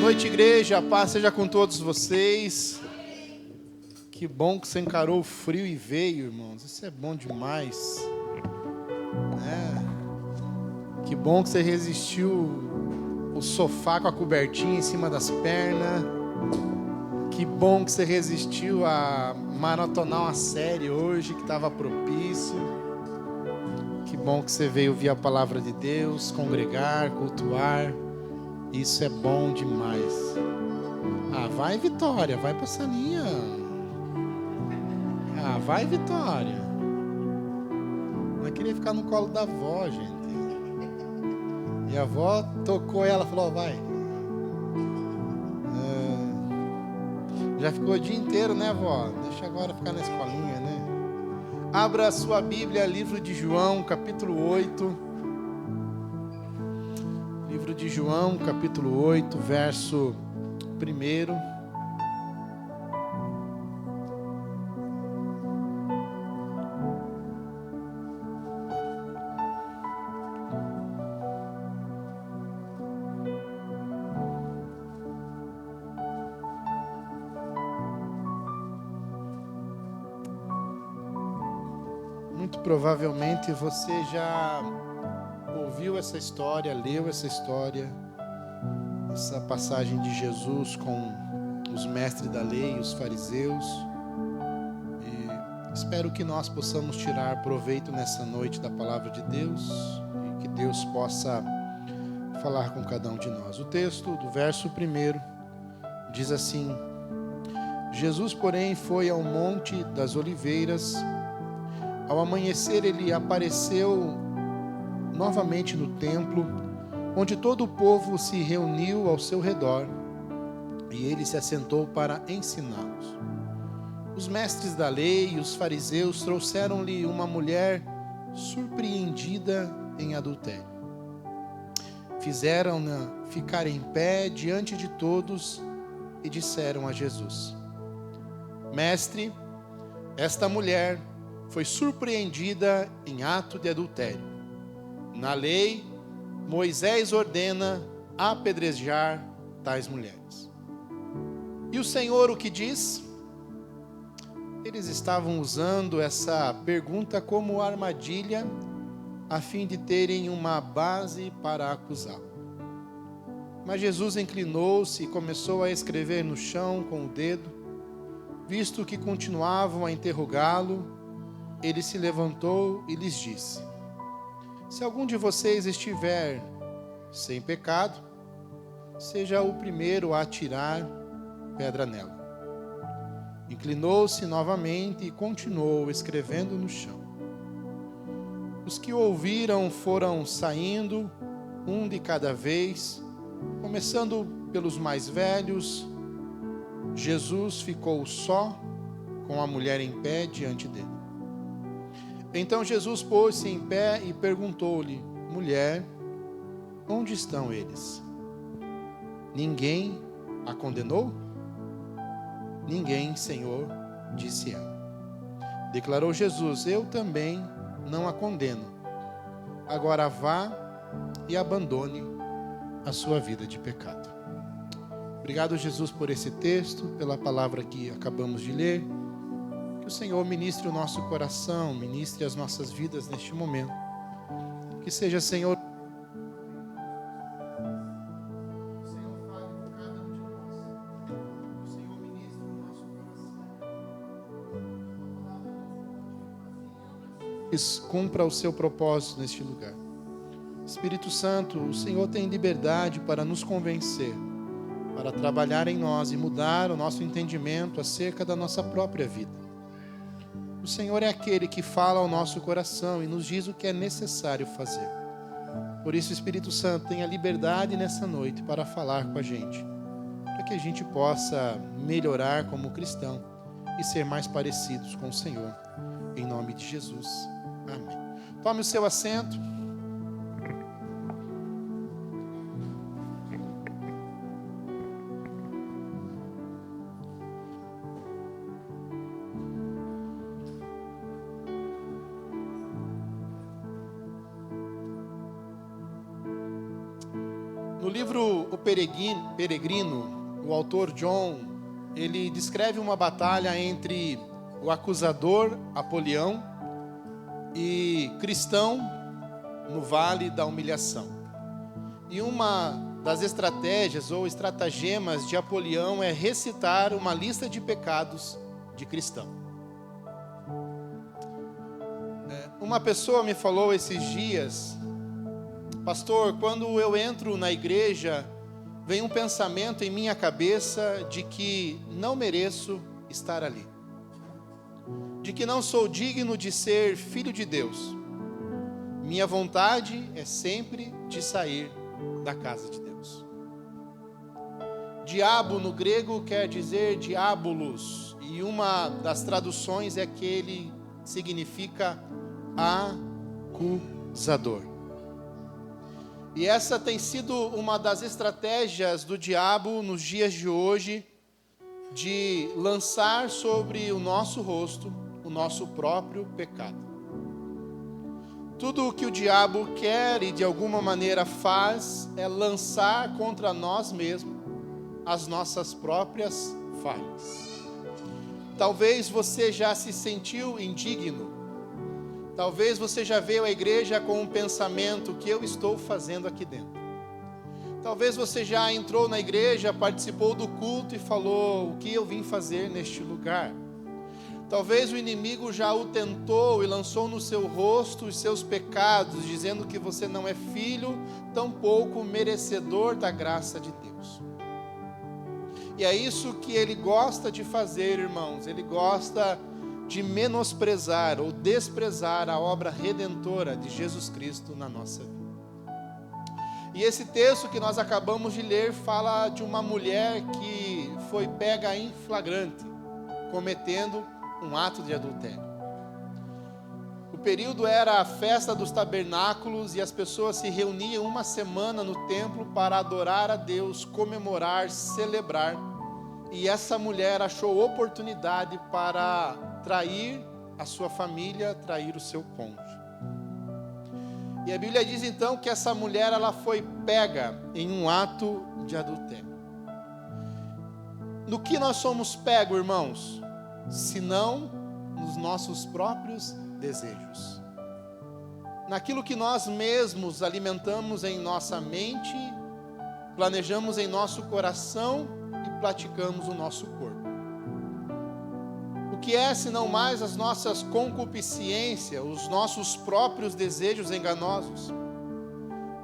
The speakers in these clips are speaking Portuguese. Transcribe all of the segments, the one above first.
noite, igreja. A paz seja com todos vocês. Que bom que você encarou o frio e veio, irmãos. Isso é bom demais. Que bom que você resistiu o sofá com a cobertinha em cima das pernas. Que bom que você resistiu a maratonar uma série hoje que estava propício. Que bom que você veio ouvir a palavra de Deus, congregar, cultuar. Isso é bom demais. Ah, vai, Vitória, vai pra salinha. Ah, vai, Vitória. Não queria ficar no colo da avó, gente. E a avó tocou ela, falou, vai. Já ficou o dia inteiro, né, vó? Deixa agora ficar na escolinha, né? Abra a sua Bíblia, livro de João, capítulo 8. Livro de João, capítulo 8, verso 1. Muito provavelmente você já ouviu essa história, leu essa história, essa passagem de Jesus com os mestres da lei, os fariseus. E espero que nós possamos tirar proveito nessa noite da palavra de Deus e que Deus possa falar com cada um de nós. O texto do verso 1 diz assim: Jesus, porém, foi ao Monte das Oliveiras. Ao amanhecer, ele apareceu novamente no templo, onde todo o povo se reuniu ao seu redor, e ele se assentou para ensiná-los. Os mestres da lei e os fariseus trouxeram-lhe uma mulher surpreendida em adultério. Fizeram-na ficar em pé diante de todos e disseram a Jesus: Mestre, esta mulher foi surpreendida em ato de adultério. Na lei, Moisés ordena apedrejar tais mulheres. E o Senhor o que diz? Eles estavam usando essa pergunta como armadilha, a fim de terem uma base para acusá-lo. Mas Jesus inclinou-se e começou a escrever no chão com o dedo. Visto que continuavam a interrogá-lo, ele se levantou e lhes disse: Se algum de vocês estiver sem pecado, seja o primeiro a atirar pedra nela. Inclinou-se novamente e continuou escrevendo no chão. Os que o ouviram foram saindo, um de cada vez, começando pelos mais velhos. Jesus ficou só, com a mulher em pé diante dele. Então Jesus pôs-se em pé e perguntou-lhe: Mulher, onde estão eles? Ninguém a condenou? Ninguém, Senhor, disse ela. Declarou Jesus: Eu também não a condeno. Agora vá e abandone a sua vida de pecado. Obrigado, Jesus, por esse texto, pela palavra que acabamos de ler. Que o Senhor ministre o nosso coração, ministre as nossas vidas neste momento. Que seja, Senhor, fale com cada um de nós. O Senhor ministre o nosso coração. Cumpra o seu propósito neste lugar. Espírito Santo, o Senhor tem liberdade para nos convencer, para trabalhar em nós e mudar o nosso entendimento acerca da nossa própria vida. O Senhor é aquele que fala ao nosso coração e nos diz o que é necessário fazer. Por isso, Espírito Santo, tenha liberdade nessa noite para falar com a gente, para que a gente possa melhorar como cristão e ser mais parecidos com o Senhor. Em nome de Jesus. Amém. Tome o seu assento. No livro O Peregrino, o autor John, ele descreve uma batalha entre o acusador Apolião e cristão no Vale da Humilhação. E uma das estratégias ou estratagemas de Apolião é recitar uma lista de pecados de cristão. Uma pessoa me falou esses dias: pastor, quando eu entro na igreja, vem um pensamento em minha cabeça de que não mereço estar ali, de que não sou digno de ser filho de Deus. Minha vontade é sempre de sair da casa de Deus. Diabo no grego quer dizer diabolos, e uma das traduções é que ele significa acusador. E essa tem sido uma das estratégias do diabo nos dias de hoje, de lançar sobre o nosso rosto o nosso próprio pecado. Tudo o que o diabo quer e de alguma maneira faz é lançar contra nós mesmos as nossas próprias falhas. Talvez você já se sentiu indigno. Talvez você já veio à igreja com um pensamento: o que eu estou fazendo aqui dentro? Talvez você já entrou na igreja, participou do culto e falou: o que eu vim fazer neste lugar? Talvez o inimigo já o tentou e lançou no seu rosto os seus pecados, dizendo que você não é filho, tampouco merecedor da graça de Deus. E é isso que ele gosta de fazer, irmãos. Ele gosta de menosprezar ou desprezar a obra redentora de Jesus Cristo na nossa vida. E esse texto que nós acabamos de ler fala de uma mulher que foi pega em flagrante, cometendo um ato de adultério. O período era a festa dos tabernáculos e as pessoas se reuniam uma semana no templo para adorar a Deus, comemorar, celebrar. E essa mulher achou oportunidade para trair a sua família, trair o seu cônjuge. E a Bíblia diz então que essa mulher ela foi pega em um ato de adultério. No que nós somos pegos, irmãos? Senão nos nossos próprios desejos. Naquilo que nós mesmos alimentamos em nossa mente, planejamos em nosso coração e praticamos o nosso corpo. O que é senão mais as nossas concupiscências, os nossos próprios desejos enganosos?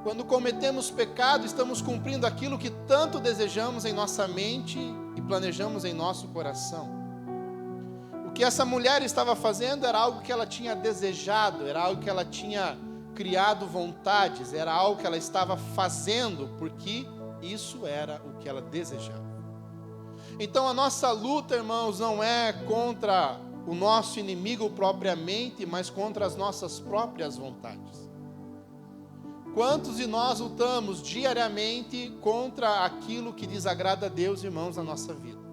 Quando cometemos pecado, estamos cumprindo aquilo que tanto desejamos em nossa mente e planejamos em nosso coração. O que essa mulher estava fazendo era algo que ela tinha desejado, era algo que ela tinha criado vontades, era algo que ela estava fazendo porque isso era o que ela desejava. Então a nossa luta, irmãos, não é contra o nosso inimigo propriamente, mas contra as nossas próprias vontades. Quantos de nós lutamos diariamente contra aquilo que desagrada a Deus, irmãos, na nossa vida?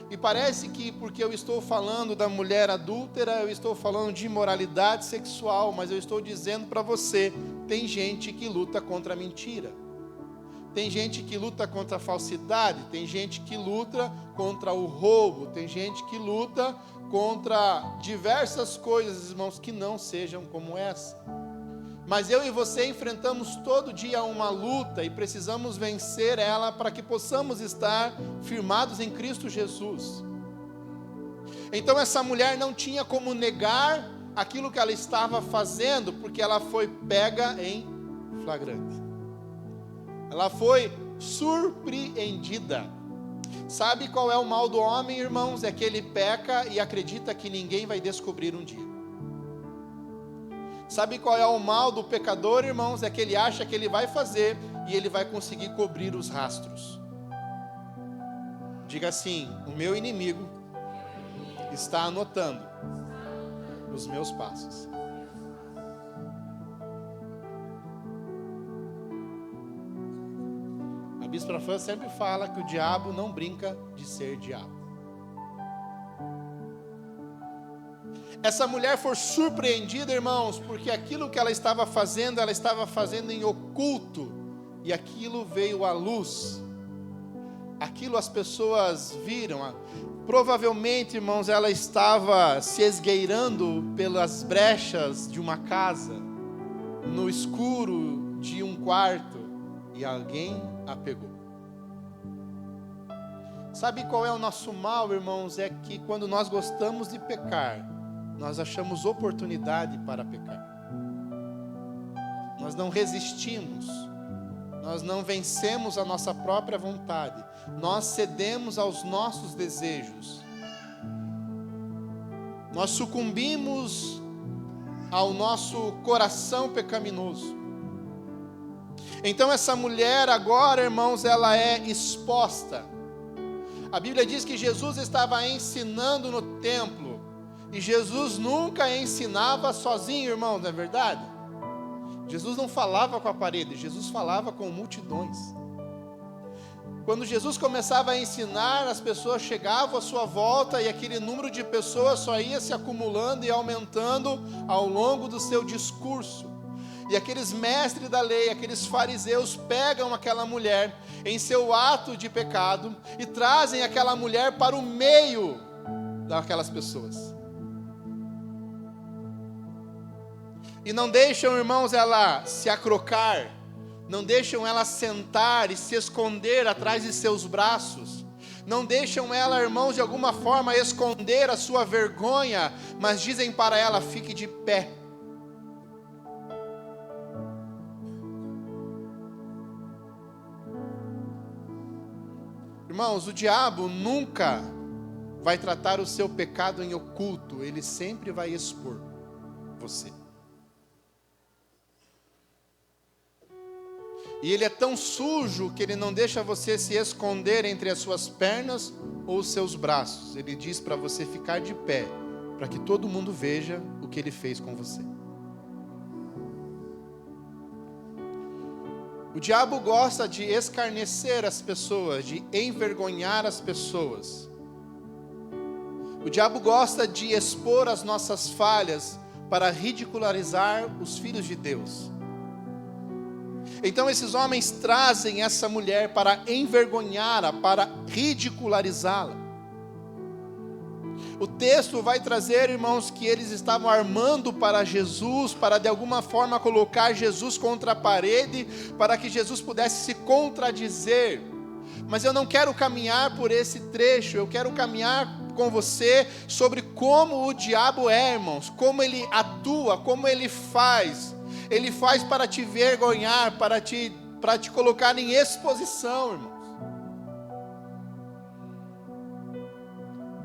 E parece que porque eu estou falando da mulher adúltera, eu estou falando de imoralidade sexual, mas eu estou dizendo para você, tem gente que luta contra a mentira. Tem gente que luta contra a falsidade, tem gente que luta contra o roubo, tem gente que luta contra diversas coisas, irmãos, que não sejam como essa. Mas eu e você enfrentamos todo dia uma luta e precisamos vencer ela para que possamos estar firmados em Cristo Jesus. Então essa mulher não tinha como negar aquilo que ela estava fazendo, porque ela foi pega em flagrante. Ela foi surpreendida. Sabe qual é o mal do homem, irmãos? É que ele peca e acredita que ninguém vai descobrir um dia. Sabe qual é o mal do pecador, irmãos? É que ele acha que ele vai fazer e ele vai conseguir cobrir os rastros. Diga assim: o meu inimigo está anotando os meus passos. A Bispa Fã sempre fala que o diabo não brinca de ser diabo. Essa mulher foi surpreendida, irmãos, porque aquilo que ela estava fazendo em oculto, e aquilo veio à luz. Aquilo as pessoas viram. Provavelmente, irmãos, ela estava se esgueirando pelas brechas de uma casa, no escuro de um quarto, e alguém a pegou. Sabe qual é o nosso mal, irmãos? É que quando nós gostamos de pecar, nós achamos oportunidade para pecar. Nós não resistimos. Nós não vencemos a nossa própria vontade. Nós cedemos aos nossos desejos. Nós sucumbimos ao nosso coração pecaminoso. Então essa mulher agora, irmãos, ela é exposta. A Bíblia diz que Jesus estava ensinando no templo. E Jesus nunca ensinava sozinho, irmãos, não é verdade? Jesus não falava com a parede, Jesus falava com multidões. Quando Jesus começava a ensinar, as pessoas chegavam à sua volta e aquele número de pessoas só ia se acumulando e aumentando ao longo do seu discurso. E aqueles mestres da lei, aqueles fariseus pegam aquela mulher em seu ato de pecado e trazem aquela mulher para o meio daquelas pessoas. E não deixam, irmãos, ela se acrocar, não deixam ela sentar e se esconder atrás de seus braços, não deixam ela, irmãos, de alguma forma esconder a sua vergonha, mas dizem para ela: fique de pé. Irmãos, o diabo nunca vai tratar o seu pecado em oculto, ele sempre vai expor você. E ele é tão sujo que ele não deixa você se esconder entre as suas pernas ou os seus braços. Ele diz para você ficar de pé, para que todo mundo veja o que ele fez com você. O diabo gosta de escarnecer as pessoas, de envergonhar as pessoas. O diabo gosta de expor as nossas falhas para ridicularizar os filhos de Deus. Então esses homens trazem essa mulher para envergonhá-la, para ridicularizá-la. O texto vai trazer, irmãos, que eles estavam armando para Jesus, para de alguma forma colocar Jesus contra a parede, para que Jesus pudesse se contradizer. Mas eu não quero caminhar por esse trecho, eu quero caminhar com você sobre como o diabo é, irmãos, como ele atua, como ele faz. Ele faz para te vergonhar, para te colocar em exposição, irmãos.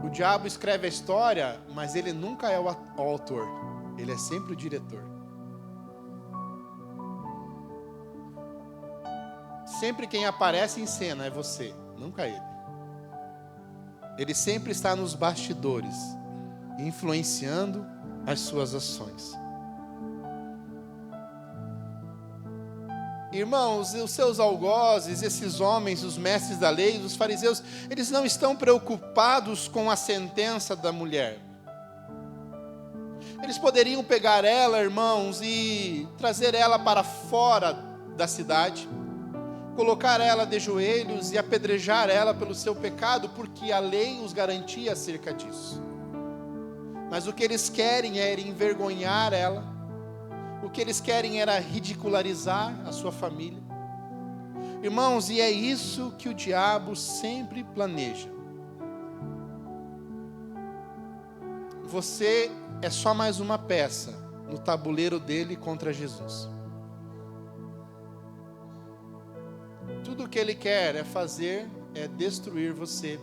O diabo escreve a história, mas ele nunca é o autor. Ele é sempre o diretor. Sempre quem aparece em cena é você, nunca ele. Ele sempre está nos bastidores, influenciando as suas ações. Irmãos, os seus algozes, esses homens, os mestres da lei, os fariseus, eles não estão preocupados com a sentença da mulher. Eles poderiam pegar ela, irmãos, e trazer ela para fora da cidade, colocar ela de joelhos e apedrejar ela pelo seu pecado, porque a lei os garantia acerca disso. Mas o que eles querem é envergonhar ela. O que eles querem era ridicularizar a sua família. Irmãos, e é isso que o diabo sempre planeja. Você é só mais uma peça no tabuleiro dele contra Jesus. Tudo o que ele quer é destruir você,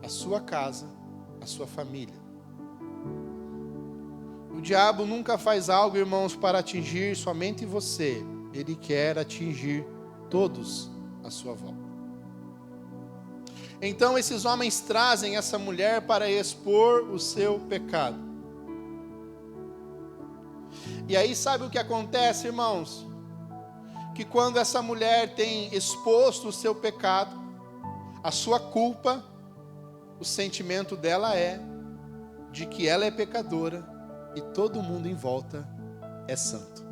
a sua casa, a sua família. O diabo nunca faz algo, irmãos, para atingir somente você. Ele quer atingir todos à sua volta. Então esses homens trazem essa mulher para expor o seu pecado. E aí sabe o que acontece, irmãos? Que quando essa mulher tem exposto o seu pecado, a sua culpa, o sentimento dela é de que ela é pecadora e todo mundo em volta é santo.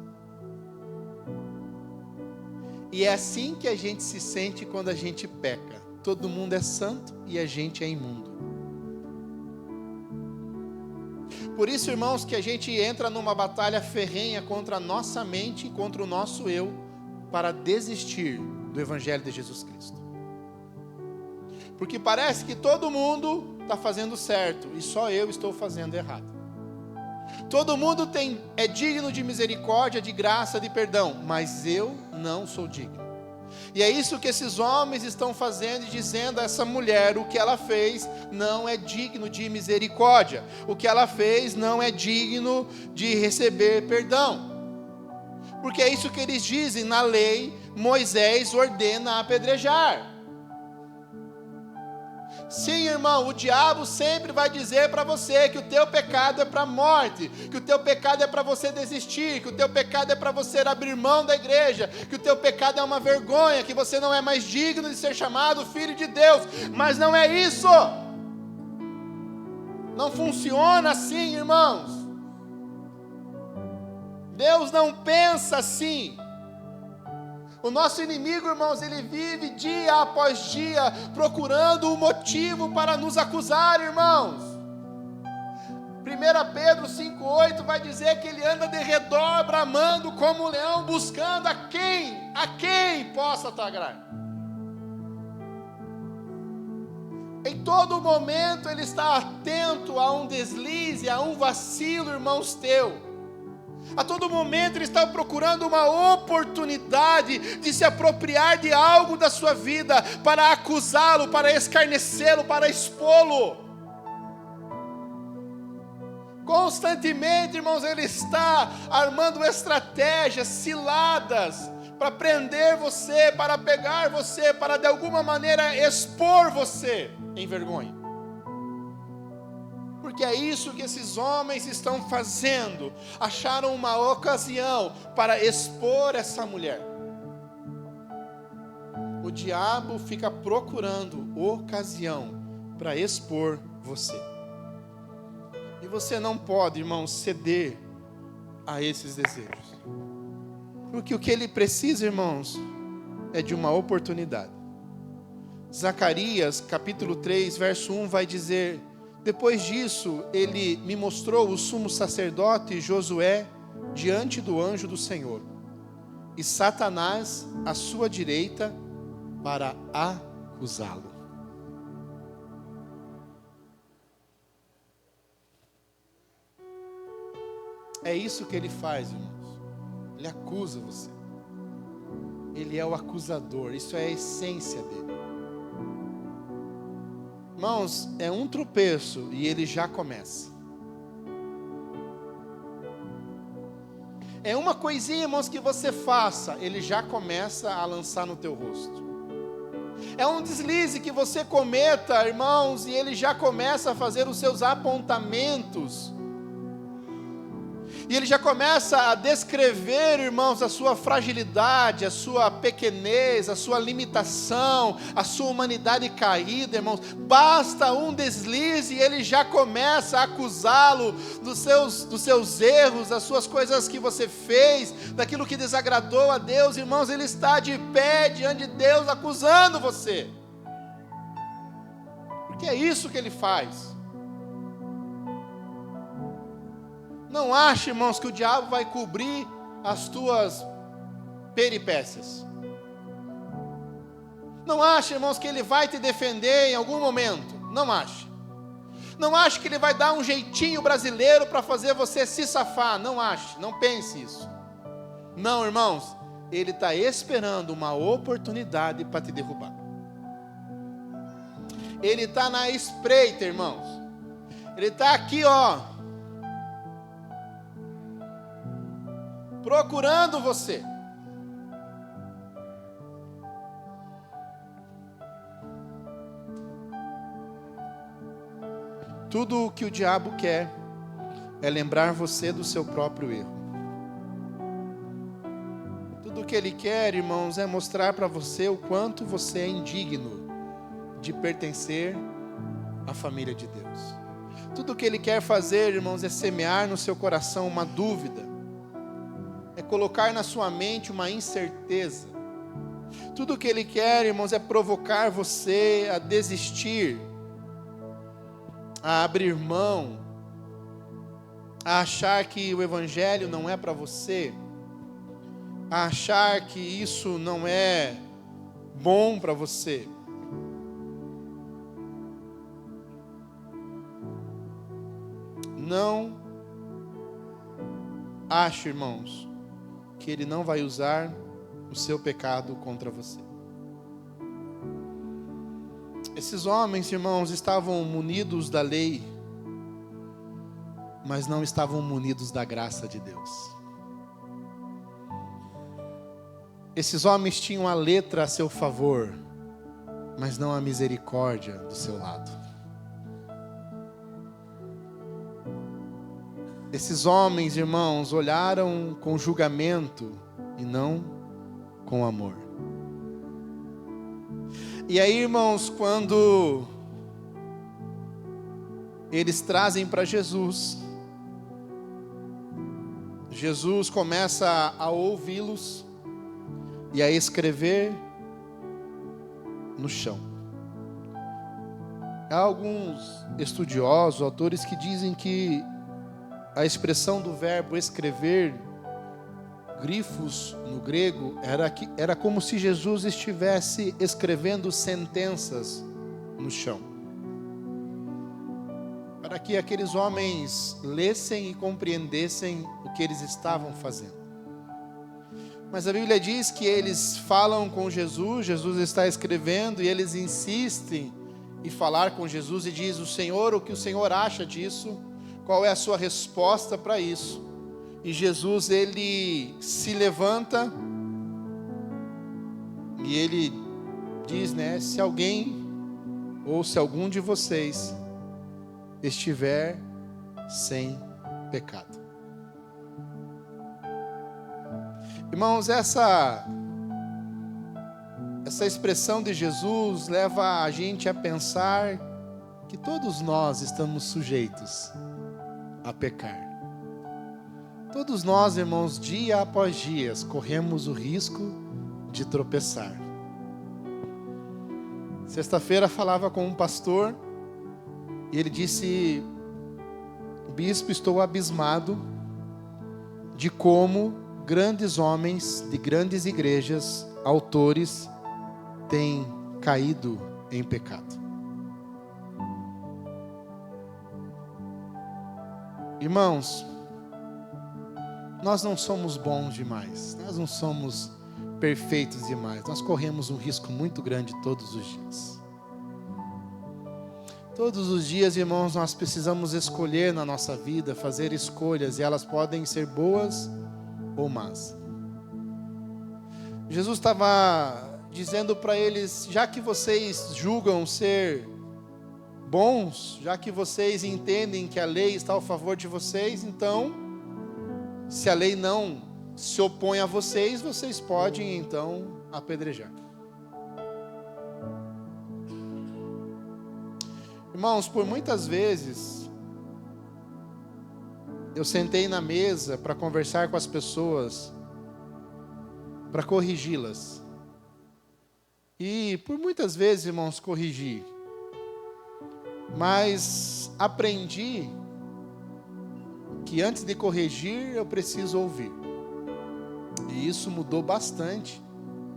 E é assim que a gente se sente quando a gente peca. Todo mundo é santo e a gente é imundo. Por isso, irmãos, que a gente entra numa batalha ferrenha contra a nossa mente e contra o nosso eu, para desistir do Evangelho de Jesus Cristo. Porque parece que todo mundo está fazendo certo e só eu estou fazendo errado. Todo mundo é digno de misericórdia, de graça, de perdão, mas eu não sou digno. E é isso que esses homens estão fazendo e dizendo a essa mulher: o que ela fez não é digno de misericórdia, o que ela fez não é digno de receber perdão. Porque é isso que eles dizem: na lei, Moisés ordena apedrejar. Sim, irmão, o diabo sempre vai dizer para você que o teu pecado é para a morte, que o teu pecado é para você desistir, que o teu pecado é para você abrir mão da igreja, que o teu pecado é uma vergonha, que você não é mais digno de ser chamado filho de Deus. Mas não é isso. Não funciona assim, irmãos. Deus não pensa assim. O nosso inimigo, irmãos, ele vive dia após dia procurando um motivo para nos acusar, irmãos. 1 Pedro 5,8 vai dizer que ele anda de redor, bramando como um leão, buscando a quem possa agradar. Em todo momento ele está atento a um deslize, a um vacilo, irmãos, teu. A todo momento ele está procurando uma oportunidade de se apropriar de algo da sua vida, para acusá-lo, para escarnecê-lo, para expô-lo. Constantemente, irmãos, ele está armando estratégias, ciladas, para prender você, para pegar você, para de alguma maneira expor você em vergonha. Porque é isso que esses homens estão fazendo. Acharam uma ocasião para expor essa mulher. O diabo fica procurando ocasião para expor você. E você não pode, irmão, ceder a esses desejos. Porque o que ele precisa, irmãos, é de uma oportunidade. Zacarias, capítulo 3, verso 1, vai dizer: depois disso, ele me mostrou o sumo sacerdote Josué diante do anjo do Senhor, e Satanás à sua direita para acusá-lo. É isso que ele faz, irmãos. Ele acusa você. Ele é o acusador. Isso é a essência dele. Irmãos, é um tropeço e ele já começa. É uma coisinha, irmãos, que você faça, ele já começa a lançar no teu rosto. É um deslize que você cometa, irmãos, e ele já começa a fazer os seus apontamentos. E ele já começa a descrever, irmãos, a sua fragilidade, a sua pequenez, a sua limitação, a sua humanidade caída, irmãos. Basta um deslize e ele já começa a acusá-lo dos seus erros, das suas coisas que você fez, daquilo que desagradou a Deus. Irmãos, ele está de pé diante de Deus acusando você. Porque é isso que ele faz. Não ache, irmãos, que o diabo vai cobrir as tuas peripécias. Não ache, irmãos, que ele vai te defender em algum momento. Não ache. Não ache que ele vai dar um jeitinho brasileiro para fazer você se safar. Não ache, não pense isso. Não, irmãos, ele está esperando uma oportunidade para te derrubar. Ele está na espreita, irmãos. Ele está aqui, ó, procurando você. Tudo o que o diabo quer é lembrar você do seu próprio erro. Tudo o que ele quer, irmãos, é mostrar para você o quanto você é indigno de pertencer à família de Deus. Tudo o que ele quer fazer, irmãos, é semear no seu coração uma dúvida, é colocar na sua mente uma incerteza, Tudo que ele quer, irmãos, é provocar você a desistir, a abrir mão, a achar que o evangelho não é para você, a achar que isso não é bom para você. Não ache, irmãos, que ele não vai usar o seu pecado contra você. Esses homens, irmãos, estavam munidos da lei, mas não estavam munidos da graça de Deus. Esses homens tinham a letra a seu favor, mas não a misericórdia do seu lado. Esses homens, irmãos, olharam com julgamento e não com amor. E aí, irmãos, quando eles trazem para Jesus, Jesus começa a ouvi-los e a escrever no chão. Há alguns estudiosos, autores que dizem que a expressão do verbo escrever, grifos no grego, era como se Jesus estivesse escrevendo sentenças no chão, para que aqueles homens lessem e compreendessem o que eles estavam fazendo. Mas a Bíblia diz que eles falam com Jesus, Jesus está escrevendo e eles insistem em falar com Jesus e diz: o Senhor, o que o Senhor acha disso? Qual é a sua resposta para isso? E Jesus, ele se levanta e ele diz, né? Se alguém ou se algum de vocês estiver sem pecado. Irmãos, essa expressão de Jesus leva a gente a pensar que todos nós estamos sujeitos a pecar. Todos nós, irmãos, dia após dia, corremos o risco de tropeçar. Sexta-feira falava com um pastor e ele disse: bispo, estou abismado de como grandes homens de grandes igrejas, autores, têm caído em pecado. Irmãos, nós não somos bons demais, nós não somos perfeitos demais, nós corremos um risco muito grande todos os dias. Todos os dias, irmãos, nós precisamos escolher na nossa vida, fazer escolhas, e elas podem ser boas ou más. Jesus estava dizendo para eles: já que vocês julgam ser bons, já que vocês entendem que a lei está ao favor de vocês, então, se a lei não se opõe a vocês, vocês podem então apedrejar. Irmãos, por muitas vezes eu sentei na mesa para conversar com as pessoas, para corrigi-las. E por muitas vezes, irmãos, corrigi. Mas aprendi que antes de corrigir eu preciso ouvir. E isso mudou bastante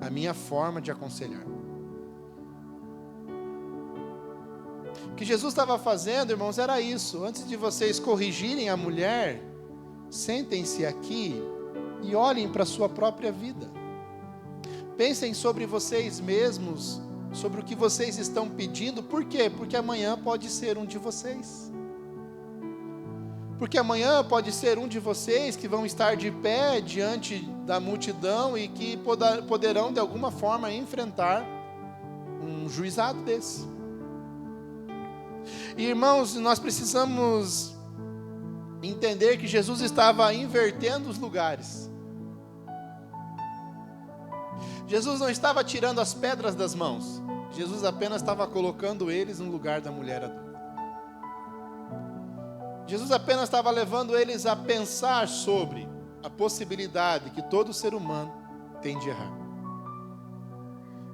a minha forma de aconselhar. O que Jesus estava fazendo, irmãos, era isso. Antes de vocês corrigirem a mulher, sentem-se aqui e olhem para a sua própria vida. Pensem sobre vocês mesmos, sobre o que vocês estão pedindo. Por quê? Porque amanhã pode ser um de vocês. Porque amanhã pode ser um de vocês que vão estar de pé diante da multidão e que poderão de alguma forma enfrentar um juizado desse. E, irmãos, nós precisamos entender que Jesus estava invertendo os lugares. Jesus não estava tirando as pedras das mãos. Jesus apenas estava colocando eles no lugar da mulher adulta. Jesus apenas estava levando eles a pensar sobre a possibilidade que todo ser humano tem de errar.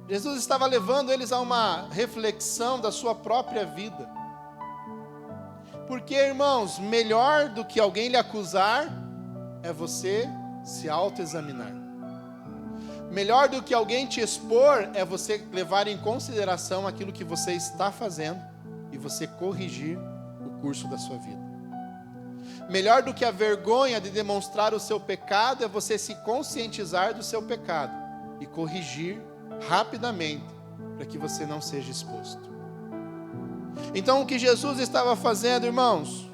Jesus estava levando eles a uma reflexão da sua própria vida. Porque, irmãos, melhor do que alguém lhe acusar é você se autoexaminar. Melhor do que alguém te expor é você levar em consideração aquilo que você está fazendo e você corrigir o curso da sua vida. Melhor do que a vergonha de demonstrar o seu pecado é você se conscientizar do seu pecado e corrigir rapidamente para que você não seja exposto. Então, o que Jesus estava fazendo, irmãos,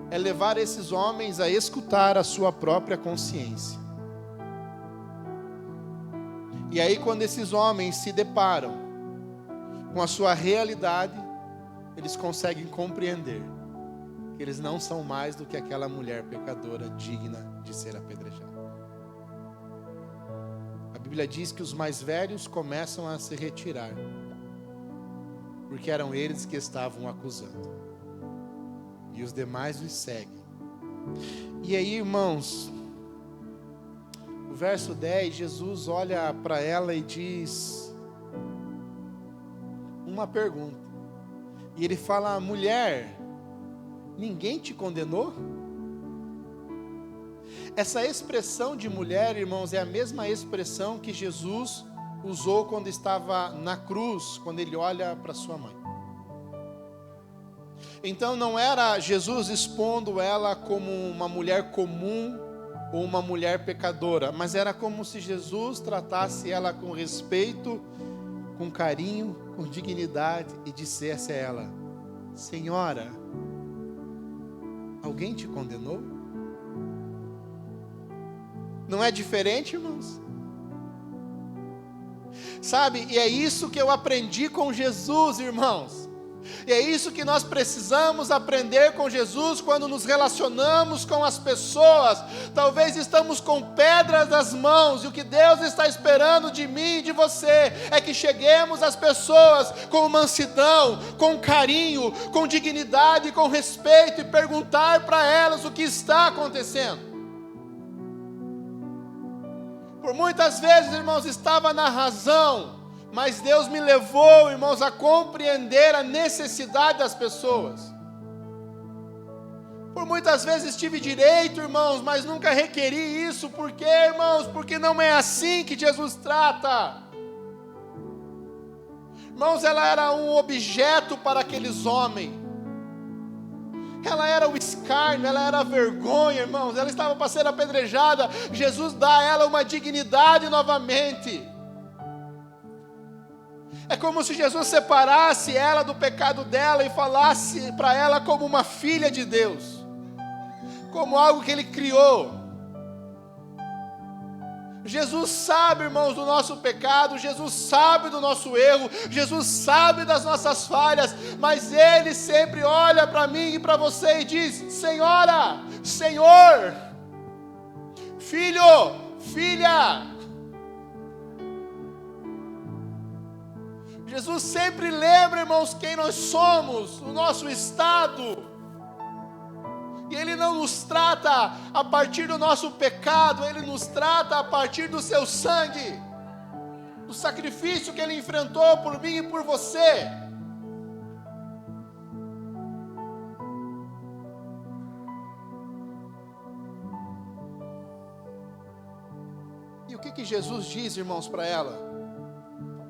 é levar esses homens a escutar a sua própria consciência. E aí, quando esses homens se deparam com a sua realidade, eles conseguem compreender que eles não são mais do que aquela mulher pecadora digna de ser apedrejada. A Bíblia diz que os mais velhos começam a se retirar, porque eram eles que estavam acusando, e os demais os seguem. E aí, irmãos, o verso 10, Jesus olha para ela e diz uma pergunta. E ele fala: mulher, ninguém te condenou? Essa expressão de mulher, irmãos, é a mesma expressão que Jesus usou quando estava na cruz, quando ele olha para sua mãe. Então não era Jesus expondo ela como uma mulher comum ou uma mulher pecadora, mas era como se Jesus tratasse ela com respeito, com carinho, com dignidade, e dissesse a ela: Senhora, alguém te condenou? Não é diferente, irmãos? Sabe, e é isso que eu aprendi com Jesus, irmãos. E é isso que nós precisamos aprender com Jesus quando nos relacionamos com as pessoas. Talvez estamos com pedras nas mãos, e o que Deus está esperando de mim e de você é que cheguemos às pessoas com mansidão, com carinho, com dignidade, com respeito, e perguntar para elas o que está acontecendo. Por muitas vezes, irmãos, estava na razão, mas Deus me levou, irmãos, a compreender a necessidade das pessoas. Por muitas vezes tive direito, irmãos, mas nunca requeri isso. Por quê, irmãos? Porque não é assim que Jesus trata. Irmãos, ela era um objeto para aqueles homens. Ela era o escárnio, ela era a vergonha, irmãos. Ela estava para ser apedrejada. Jesus dá a ela uma dignidade novamente. É como se Jesus separasse ela do pecado dela e falasse para ela como uma filha de Deus, como algo que Ele criou. Jesus sabe, irmãos, do nosso pecado, Jesus sabe do nosso erro, Jesus sabe das nossas falhas, mas Ele sempre olha para mim e para você e diz: Senhora, Senhor, filho, filha. Jesus sempre lembra, irmãos, quem nós somos, o nosso estado. E Ele não nos trata a partir do nosso pecado, Ele nos trata a partir do seu sangue, do sacrifício que Ele enfrentou por mim e por você. E o que Jesus diz, irmãos, para ela?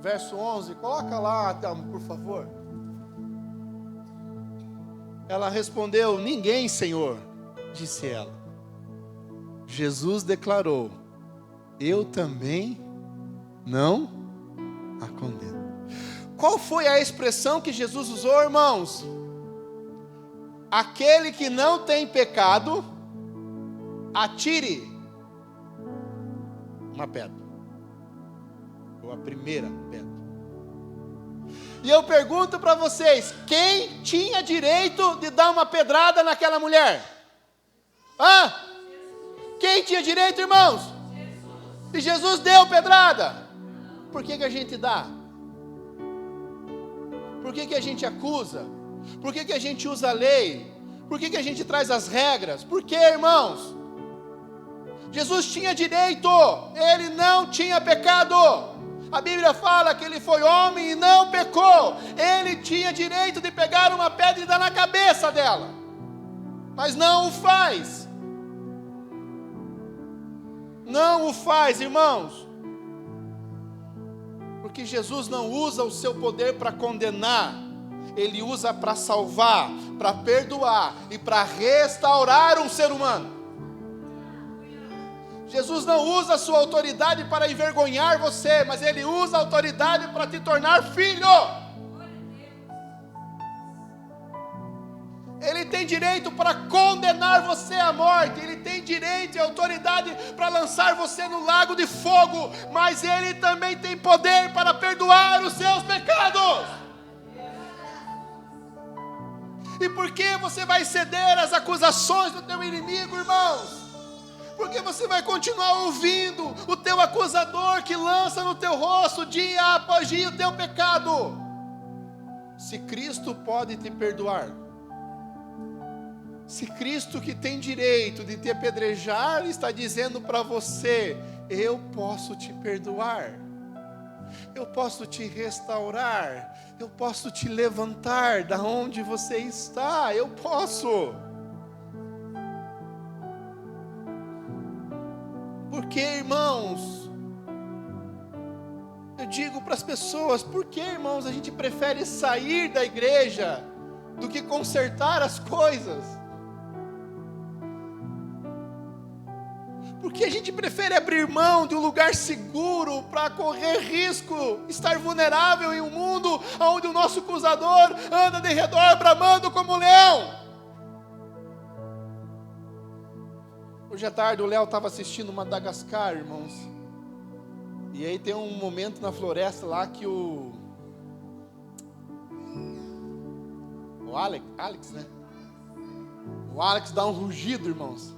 Verso 11, coloca lá, Thelma, por favor. Ela respondeu: ninguém, Senhor, disse ela. Jesus declarou: eu também não a condeno. Qual foi a expressão que Jesus usou, irmãos? Aquele que não tem pecado, atire uma pedra. Ou a primeira pedra. E eu pergunto para vocês: quem tinha direito de dar uma pedrada naquela mulher? Hã? Quem tinha direito, irmãos? E Jesus deu pedrada. Por que a gente dá? Por que a gente acusa? Por que a gente usa a lei? Por que a gente traz as regras? Por que, irmãos? Jesus tinha direito, ele não tinha pecado. A Bíblia fala que ele foi homem e não pecou. Ele tinha direito de pegar uma pedra e dar na cabeça dela, mas não o faz. Não o faz, irmãos. Porque Jesus não usa o seu poder para condenar, ele usa para salvar, para perdoar e para restaurar um ser humano. Jesus não usa a sua autoridade para envergonhar você, mas ele usa a autoridade para te tornar filho. Ele tem direito para condenar você à morte, ele tem direito e autoridade para lançar você no lago de fogo, mas ele também tem poder para perdoar os seus pecados. E por que você vai ceder às acusações do teu inimigo, irmãos? Porque você vai continuar ouvindo o teu acusador que lança no teu rosto dia após dia o teu pecado. Se Cristo pode te perdoar, se Cristo, que tem direito de te apedrejar, está dizendo para você: eu posso te perdoar, eu posso te restaurar, eu posso te levantar da onde você está, eu posso. Porque, irmãos, eu digo para as pessoas, por que, irmãos, a gente prefere sair da igreja do que consertar as coisas? Porque a gente prefere abrir mão de um lugar seguro para correr risco, estar vulnerável em um mundo onde o nosso acusador anda de redor bramando como um leão. Hoje à tarde o Léo estava assistindo Madagascar, irmãos. E aí tem um momento na floresta lá que o Alex, né? O Alex dá um rugido, irmãos.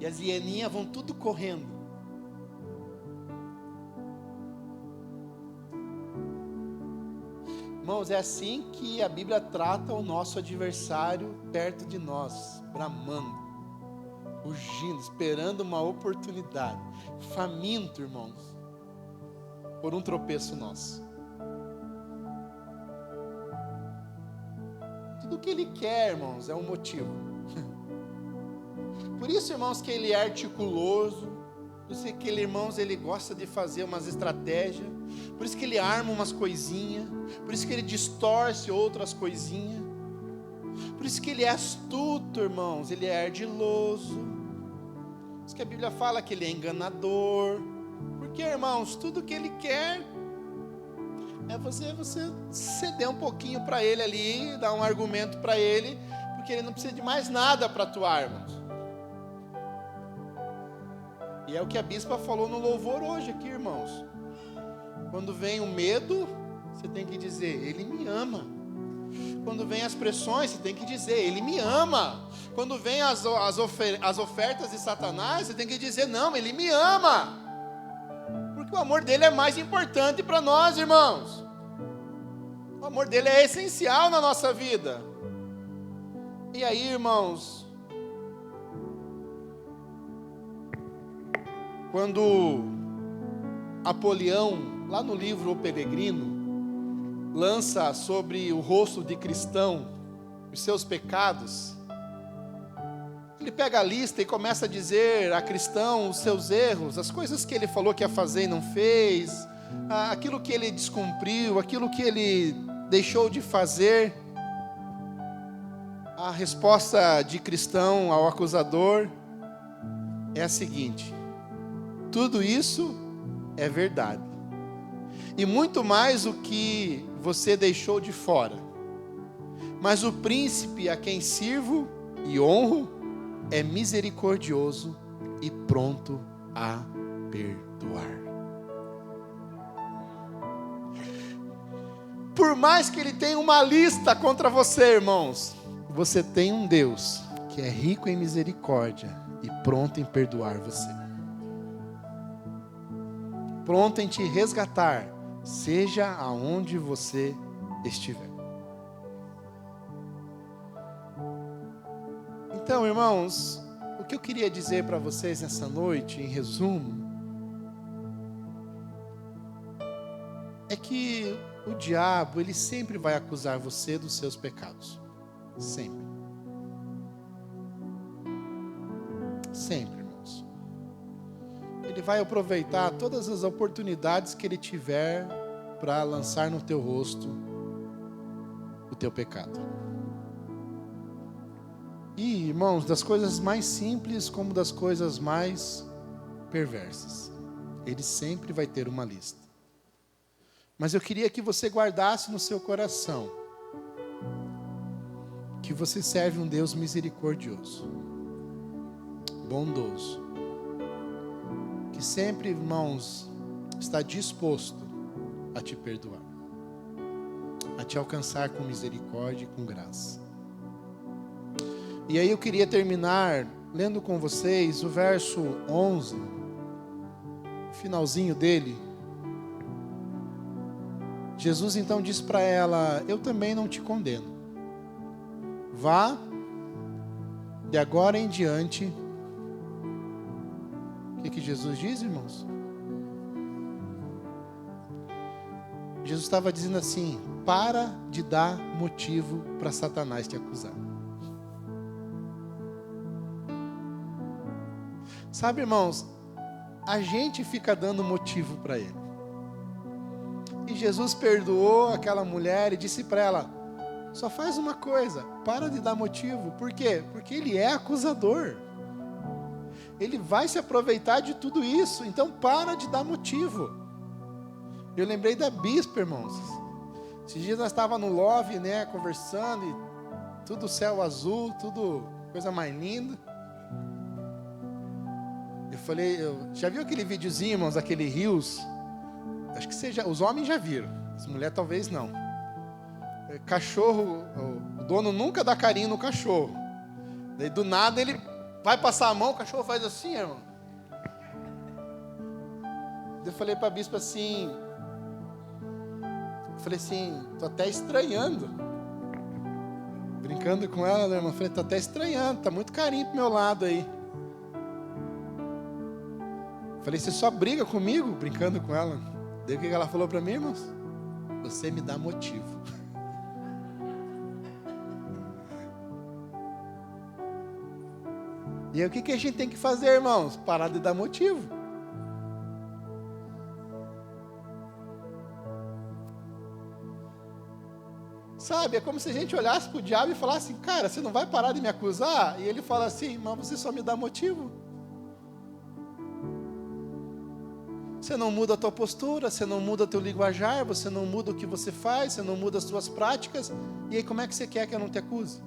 E as hieninhas vão tudo correndo. Irmãos, é assim que a Bíblia trata o nosso adversário perto de nós, bramando, rugindo, esperando uma oportunidade, faminto, irmãos, por um tropeço nosso. Tudo que ele quer, irmãos, é um motivo. Por isso, irmãos, que ele é articuloso. Por isso que ele, irmãos, ele gosta de fazer umas estratégias. Por isso que ele arma umas coisinhas. Por isso que ele distorce outras coisinhas. Por isso que ele é astuto, irmãos. Ele é ardiloso. Por isso que a Bíblia fala que ele é enganador. Porque, irmãos, tudo que ele quer é você ceder um pouquinho para ele ali, dar um argumento para ele, porque ele não precisa de mais nada para atuar, irmãos. E é o que a bispa falou no louvor hoje aqui, irmãos. Quando vem o medo, você tem que dizer: ele me ama. Quando vem as pressões, você tem que dizer: ele me ama. Quando vem as ofertas de Satanás, você tem que dizer: não, ele me ama. Porque o amor dele é mais importante para nós, irmãos. O amor dele é essencial na nossa vida. E aí, irmãos, quando Apolião, lá no livro O Peregrino, lança sobre o rosto de cristão os seus pecados, ele pega a lista e começa a dizer a cristão os seus erros, as coisas que ele falou que ia fazer e não fez, aquilo que ele descumpriu, aquilo que ele deixou de fazer. A resposta de cristão ao acusador é a seguinte: tudo isso é verdade, e muito mais o que você deixou de fora, mas o príncipe a quem sirvo e honro é misericordioso e pronto a perdoar. Por mais que ele tenha uma lista contra você, irmãos, você tem um Deus que é rico em misericórdia e pronto em perdoar você, pronto em te resgatar, seja aonde você estiver. Então, irmãos, o que eu queria dizer para vocês nessa noite, em resumo, é que o diabo, ele sempre vai acusar você dos seus pecados. Sempre. Sempre, irmãos. Ele vai aproveitar todas as oportunidades que ele tiver para lançar no teu rosto o teu pecado. E, irmãos, das coisas mais simples como das coisas mais perversas, ele sempre vai ter uma lista. Mas eu queria que você guardasse no seu coração que você serve um Deus misericordioso, bondoso, que sempre, irmãos, está disposto a te perdoar, a te alcançar com misericórdia e com graça. E aí eu queria terminar lendo com vocês o verso 11, o finalzinho dele. Jesus então diz para ela: eu também não te condeno. Vá, de agora em diante. O que Jesus diz, irmãos? Jesus estava dizendo assim: para de dar motivo para Satanás te acusar. Sabe, irmãos, a gente fica dando motivo para ele. E Jesus perdoou aquela mulher e disse para ela: só faz uma coisa, para de dar motivo. Por quê? Porque ele é acusador. Ele vai se aproveitar de tudo isso. Então para de dar motivo. Eu lembrei da bispa, irmãos. Esses dias nós estávamos no Love, né, conversando, e tudo céu azul, tudo coisa mais linda. Eu falei, já viu aquele videozinho, irmãos, aquele Rios? Acho que os homens já viram, as mulheres talvez não. Cachorro, o dono nunca dá carinho no cachorro. Daí do nada ele vai passar a mão, o cachorro faz assim, irmão. Eu falei para a bispa assim, tô até estranhando. Brincando com ela, né, irmão? Falei, tô até estranhando, tá muito carinho pro meu lado aí. Falei, você só briga comigo? Brincando com ela. Daí o que ela falou para mim, irmãos? Você me dá motivo. E aí o que a gente tem que fazer, irmãos? Parar de dar motivo. Sabe, é como se a gente olhasse para o diabo e falasse: cara, você não vai parar de me acusar? E ele fala assim: mas você só me dá motivo. Você não muda a tua postura, você não muda o teu linguajar, você não muda o que você faz, você não muda as suas práticas. E aí como é que você quer que eu não te acuse?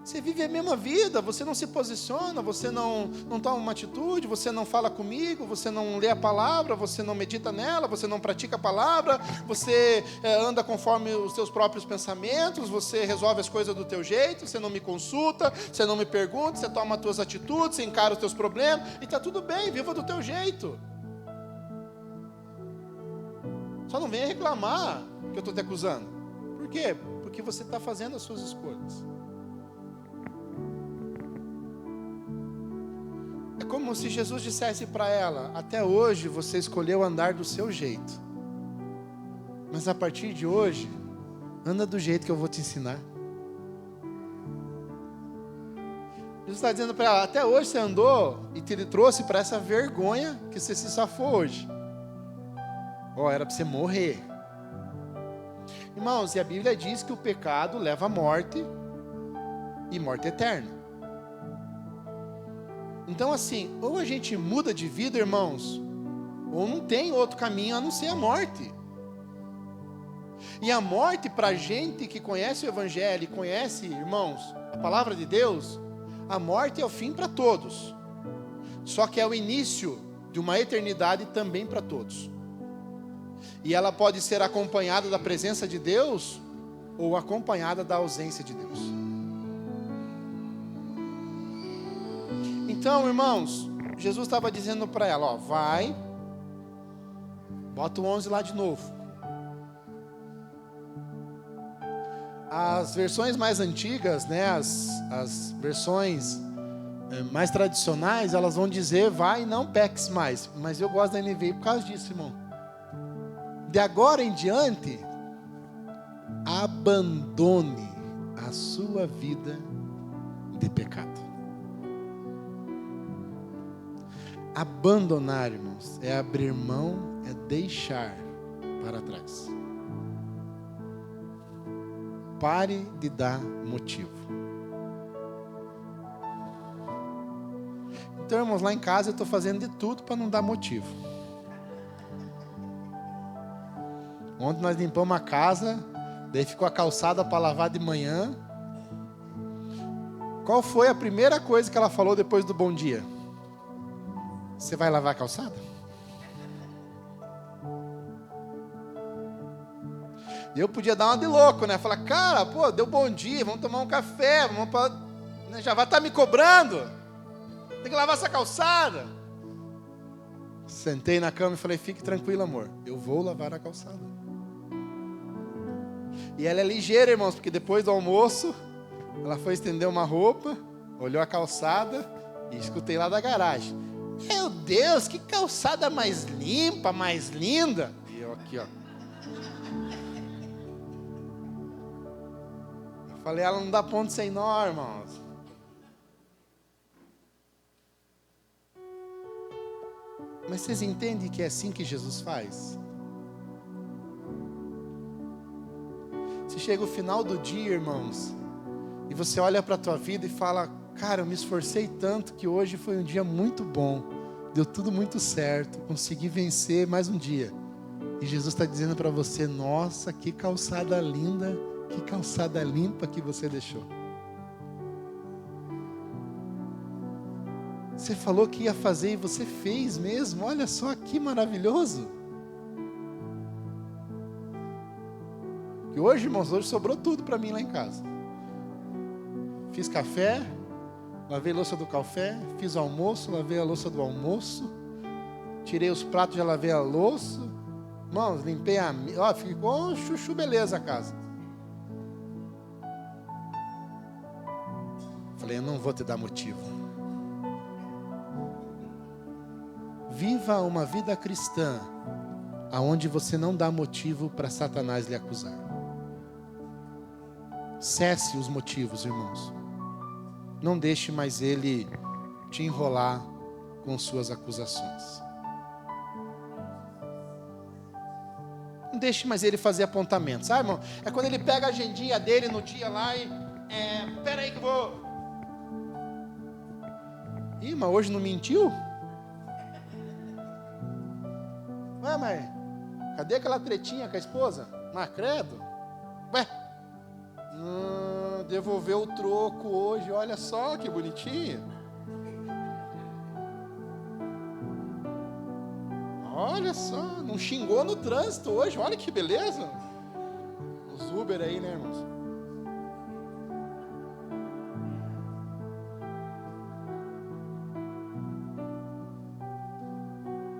Você vive a mesma vida, você não se posiciona, você não toma uma atitude, você não fala comigo, você não lê a palavra, você não medita nela, você não pratica a palavra, você anda conforme os seus próprios pensamentos, você resolve as coisas do teu jeito, você não me consulta, você não me pergunta, você toma as tuas atitudes, você encara os teus problemas, e está tudo bem, viva do teu jeito. Só não venha reclamar que eu estou te acusando. Por quê? Porque você está fazendo as suas escolhas. É como se Jesus dissesse para ela: até hoje você escolheu andar do seu jeito, mas a partir de hoje, anda do jeito que eu vou te ensinar. Jesus está dizendo para ela: até hoje você andou e te trouxe para essa vergonha que você se safou hoje. Era para você morrer. Irmãos, e a Bíblia diz que o pecado leva à morte e morte eterna. Então assim, ou a gente muda de vida, irmãos, ou não tem outro caminho a não ser a morte. E a morte, para a gente que conhece o Evangelho, conhece, irmãos, a palavra de Deus, a morte é o fim para todos. Só que é o início de uma eternidade também para todos. E ela pode ser acompanhada da presença de Deus, ou acompanhada da ausência de Deus. Então, irmãos, Jesus estava dizendo para ela: vai, bota o 11 lá de novo. As versões mais antigas, né, as versões mais tradicionais, elas vão dizer, vai, não peques mais. Mas eu gosto da NVI por causa disso, irmão. De agora em diante, abandone a sua vida de pecado. Abandonar, irmãos, é abrir mão, é deixar para trás. Pare de dar motivo. Então, irmãos, lá em casa eu estou fazendo de tudo para não dar motivo. Ontem nós limpamos a casa, daí ficou a calçada para lavar de manhã. Qual foi a primeira coisa que ela falou depois do bom dia? Você vai lavar a calçada? Eu podia dar uma de louco, né? Falar, cara, pô, deu bom dia, vamos tomar um café, já vai estar me cobrando. Tem que lavar essa calçada. Sentei na cama e falei, fique tranquilo, amor, eu vou lavar a calçada. E ela é ligeira, irmãos, porque depois do almoço, ela foi estender uma roupa, olhou a calçada e escutei lá da garagem. Meu Deus, que calçada mais limpa, mais linda. E eu aqui, ó. Falei, ela não dá ponto sem nó, irmãos. Mas vocês entendem que é assim que Jesus faz? Se chega o final do dia, irmãos, e você olha para a tua vida e fala, cara, eu me esforcei tanto que hoje foi um dia muito bom, deu tudo muito certo, consegui vencer mais um dia. E Jesus está dizendo para você, nossa, que calçada linda, que calçada limpa que você deixou. Você falou que ia fazer e você fez mesmo. Olha só que maravilhoso. E hoje, irmãos, hoje sobrou tudo para mim lá em casa. Fiz café, lavei a louça do café, fiz almoço, lavei a louça do almoço, tirei os pratos, já lavei a louça. Irmãos, limpei a mesa. Ó, ficou chuchu beleza a casa. Falei, eu não vou te dar motivo. Viva uma vida cristã, aonde você não dá motivo para Satanás lhe acusar. Cesse os motivos, irmãos. Não deixe mais ele te enrolar com suas acusações. Não deixe mais ele fazer apontamentos. Sabe, irmão? É quando ele pega a agendinha dele no dia lá e... Pera aí que eu vou... Ih, mas hoje não mentiu? Ué, mãe, cadê aquela tretinha com a esposa? Mas credo. Ué, devolveu o troco hoje, olha só que bonitinho. Olha só, não xingou no trânsito hoje, olha que beleza. Os Uber aí, né, irmãos?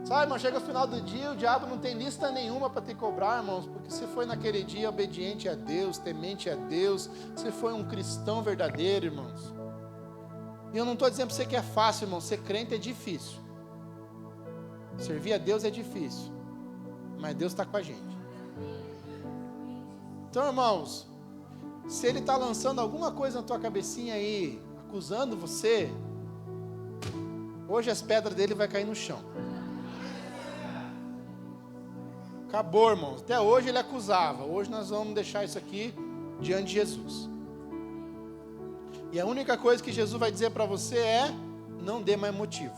Sabe, irmão, chega o final do dia, o diabo não tem lista nenhuma para te cobrar, irmãos, porque você foi naquele dia obediente a Deus, temente a Deus, você foi um cristão verdadeiro, irmãos. E eu não estou dizendo para você que é fácil, irmão, ser crente é difícil. Servir a Deus é difícil, mas Deus está com a gente. Então, irmãos, se Ele está lançando alguma coisa na tua cabecinha aí, acusando você, hoje as pedras dele vai cair no chão. Acabou, irmãos. Até hoje ele acusava. Hoje nós vamos deixar isso aqui diante de Jesus. E a única coisa que Jesus vai dizer para você é: não dê mais motivo.